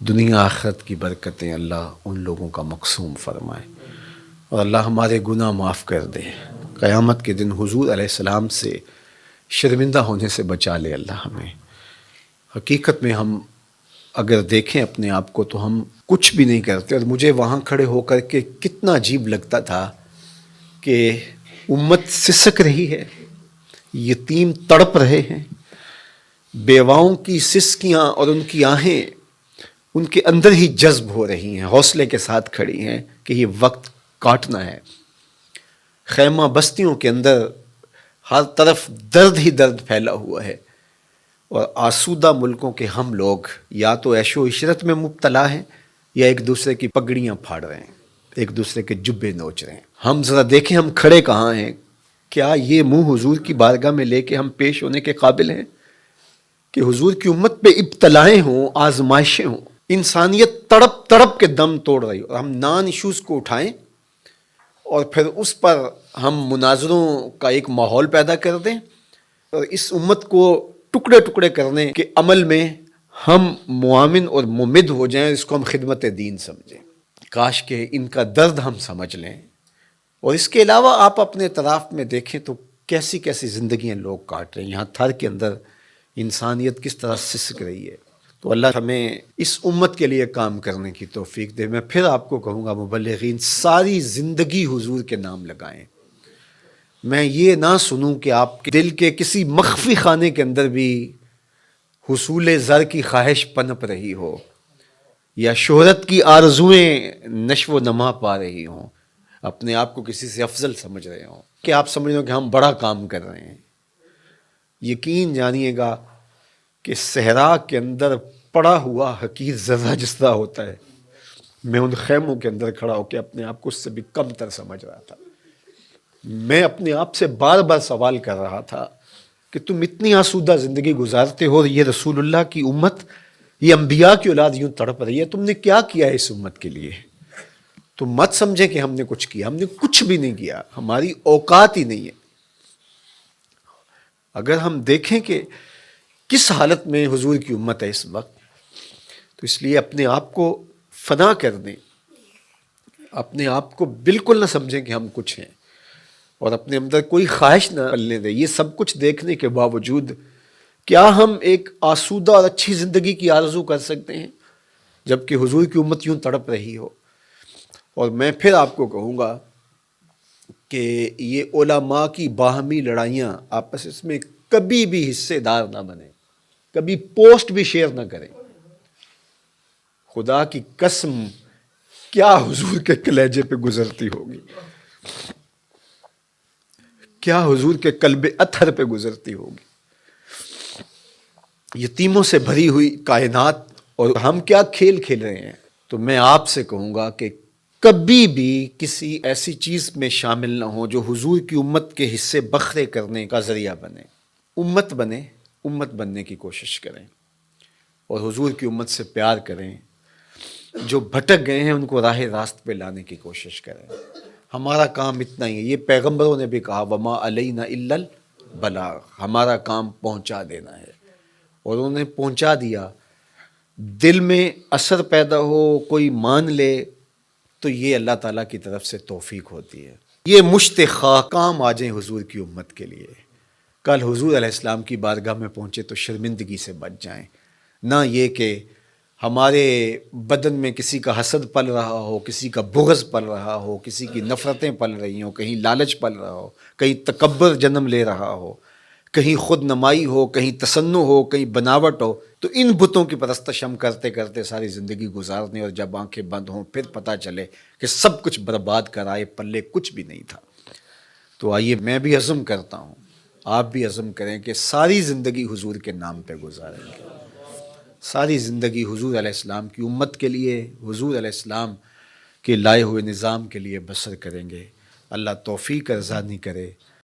دنیا آخرت کی برکتیں اللہ ان لوگوں کا مقسوم فرمائے، اور اللہ ہمارے گناہ معاف کر دے، قیامت کے دن حضور علیہ السلام سے شرمندہ ہونے سے بچا لے اللہ ہمیں۔ حقیقت میں ہم اگر دیکھیں اپنے آپ کو تو ہم کچھ بھی نہیں کرتے، اور مجھے وہاں کھڑے ہو کر کے کتنا عجیب لگتا تھا کہ امت سسک رہی ہے، یتیم تڑپ رہے ہیں، بیواؤں کی سسکیاں اور ان کی آہیں ان کے اندر ہی جذب ہو رہی ہیں، حوصلے کے ساتھ کھڑی ہیں کہ یہ وقت کاٹنا ہے۔ خیمہ بستیوں کے اندر ہر طرف درد ہی درد پھیلا ہوا ہے، اور آسودہ ملکوں کے ہم لوگ یا تو عیش و عشرت میں مبتلا ہیں یا ایک دوسرے کی پگڑیاں پھاڑ رہے ہیں، ایک دوسرے کے جبے نوچ رہے ہیں۔ ہم ذرا دیکھیں ہم کھڑے کہاں ہیں؟ کیا یہ منہ حضور کی بارگاہ میں لے کے ہم پیش ہونے کے قابل ہیں کہ حضور کی امت پہ ابتلائیں ہوں، آزمائشیں ہوں، انسانیت تڑپ تڑپ کے دم توڑ رہی ہو، اور ہم نان ایشوز کو اٹھائیں اور پھر اس پر ہم مناظروں کا ایک ماحول پیدا کر دیں، اور اس امت کو ٹکڑے ٹکڑے کرنے کے عمل میں ہم معاون اور ممد ہو جائیں، اس کو ہم خدمت دین سمجھیں۔ کاش کہ ان کا درد ہم سمجھ لیں۔ اور اس کے علاوہ آپ اپنے اطراف میں دیکھیں تو کیسی کیسی زندگیاں لوگ کاٹ رہے ہیں، یہاں تھر کے اندر انسانیت کس طرح سسک رہی ہے۔ تو اللہ ہمیں اس امت کے لیے کام کرنے کی توفیق دے۔ میں پھر آپ کو کہوں گا مبلغین ساری زندگی حضور کے نام لگائیں۔ میں یہ نہ سنوں کہ آپ کے دل کے کسی مخفی خانے کے اندر بھی حصول زر کی خواہش پنپ رہی ہو، یا شہرت کی آرزوئیں نشو و نما پا رہی ہوں، اپنے آپ کو کسی سے افضل سمجھ رہے ہوں، کہ آپ سمجھ رہے ہو کہ ہم بڑا کام کر رہے ہیں۔ یقین جانیے گا کہ صحرا کے اندر پڑا ہوا حقیر ذرہ جس طرح ہوتا ہے، میں ان خیموں کے اندر کھڑا ہو کے اپنے آپ کو اس سے بھی کم تر سمجھ رہا تھا۔ میں اپنے آپ سے بار بار سوال کر رہا تھا کہ تم اتنی آسودہ زندگی گزارتے ہو، یہ رسول اللہ کی امت، یہ انبیاء کی اولاد یوں تڑپ رہی ہے، تم نے کیا کیا ہے اس امت کے لیے؟ تم مت سمجھے کہ ہم نے کچھ کیا، ہم نے کچھ بھی نہیں کیا، ہماری اوقات ہی نہیں ہے۔ اگر ہم دیکھیں کہ کس حالت میں حضور کی امت ہے اس وقت، تو اس لیے اپنے آپ کو فنا کر دیں، اپنے آپ کو بالکل نہ سمجھیں کہ ہم کچھ ہیں، اور اپنے اندر کوئی خواہش نہ پلنے دیں۔ یہ سب کچھ دیکھنے کے باوجود کیا ہم ایک آسودہ اور اچھی زندگی کی آرزو کر سکتے ہیں جبکہ حضور کی امت یوں تڑپ رہی ہو؟ اور میں پھر آپ کو کہوں گا کہ یہ علماء کی باہمی لڑائیاں آپس میں کبھی بھی حصے دار نہ بنیں، کبھی پوسٹ بھی شیئر نہ کریں۔ خدا کی قسم کیا حضور کے کلیجے پہ گزرتی ہوگی، کیا حضور کے قلب اطہر پہ گزرتی ہوگی۔ یتیموں سے بھری ہوئی کائنات، اور ہم کیا کھیل کھیل رہے ہیں۔ تو میں آپ سے کہوں گا کہ کبھی بھی کسی ایسی چیز میں شامل نہ ہو جو حضور کی امت کے حصے بکھرے کرنے کا ذریعہ بنے۔ امت بنے، امت بننے کی کوشش کریں، اور حضور کی امت سے پیار کریں۔ جو بھٹک گئے ہیں ان کو راہ راست پہ لانے کی کوشش کریں۔ ہمارا کام اتنا ہی ہے، یہ پیغمبروں نے بھی کہا وما علینا الا البلاغ، ہمارا کام پہنچا دینا ہے، اور انہوں نے پہنچا دیا۔ دل میں اثر پیدا ہو، کوئی مان لے، تو یہ اللہ تعالیٰ کی طرف سے توفیق ہوتی ہے۔ یہ مشت خواہ کام آ جائیں حضور کی امت کے لیے، کل حضور علیہ السلام کی بارگاہ میں پہنچے تو شرمندگی سے بچ جائیں، نہ یہ کہ ہمارے بدن میں کسی کا حسد پل رہا ہو، کسی کا بغض پل رہا ہو، کسی کی نفرتیں پل رہی ہوں، کہیں لالچ پل رہا ہو، کہیں تکبر جنم لے رہا ہو، کہیں خود نمائی ہو، کہیں تسنع ہو، کہیں بناوٹ ہو، تو ان بتوں کی پرستش ہم کرتے کرتے ساری زندگی گزارنے، اور جب آنکھیں بند ہوں پھر پتہ چلے کہ سب کچھ برباد کرائے، پلے کچھ بھی نہیں تھا۔ تو آئیے میں بھی عزم کرتا ہوں، آپ بھی عزم کریں کہ ساری زندگی حضور کے نام پہ گزاریں گے، ساری زندگی حضور علیہ السلام کی امت کے لیے، حضور علیہ السلام کے لائے ہوئے نظام کے لیے بسر کریں گے۔ اللہ توفیق ارزانی کرے۔